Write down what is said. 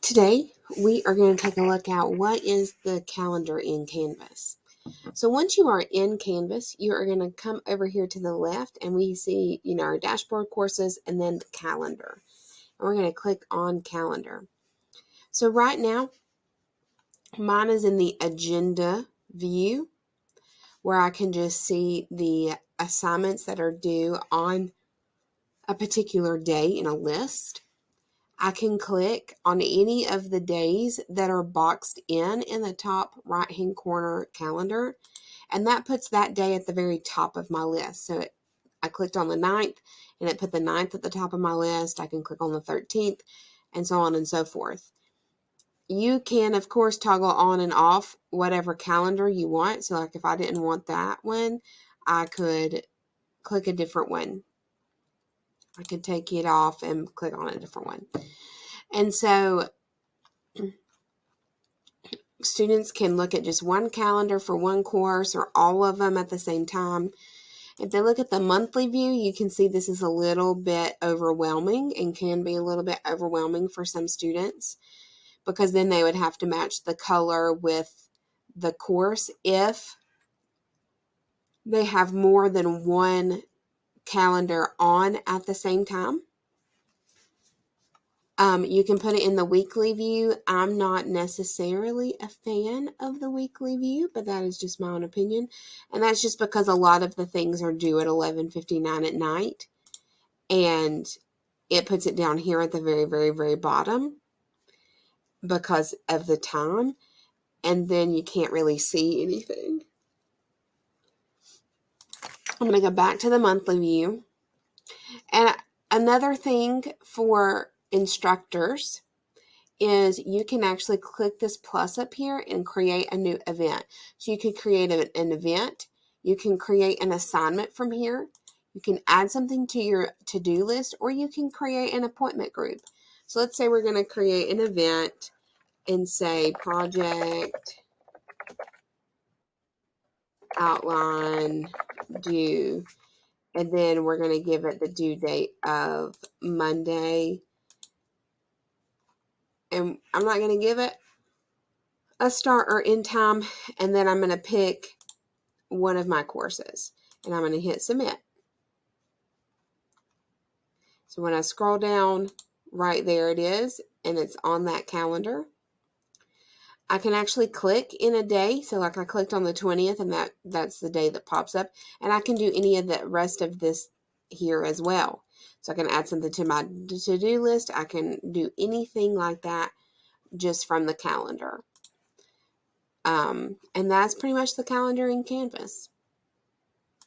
Today, we are going to take a look at what is the calendar in Canvas. So once you are in Canvas, you are going to come over here to the left and we see, our dashboard courses and then the calendar. And we're going to click on calendar. So right now, mine is in the agenda view where I can just see the assignments that are due on a particular day in a list. I can click on any of the days that are boxed in the top right hand corner calendar, and that puts that day at the very top of my list. So I clicked on the 9th and it put the 9th at the top of my list. I can click on the 13th and so on and so forth. You can, of course, toggle on and off whatever calendar you want. So like if I didn't want that one, I could click a different one. I could take it off and click on a different one. And so students can look at just one calendar for one course or all of them at the same time. If they look at the monthly view, you can see this is a little bit overwhelming and can be a little bit overwhelming for some students because then they would have to match the color with the course if they have more than one calendar on at the same time. You can put it in the weekly view. I'm not necessarily a fan of the weekly view, but that is just my own opinion. And that's just because a lot of the things are due at 11:59 at night. And it puts it down here at the very, very, very bottom because of the time. And then you can't really see anything. I'm going to go back to the monthly view. And another thing for instructors is you can actually click this plus up here and create a new event. So you could create an event. You can create an assignment from here. You can add something to your to-do list, or you can create an appointment group. So let's say we're going to create an event and say project outline due, and then we're going to give it the due date of Monday. And I'm not going to give it a start or end time, and then I'm going to pick one of my courses and I'm going to hit submit. So when I scroll down, right there it is, and it's on that calendar. I can actually click in a day. So like I clicked on the 20th and that's the day that pops up, and I can do any of the rest of this here as well. So I can add something to my to-do list. I can do anything like that just from the calendar. And that's pretty much the calendar in Canvas.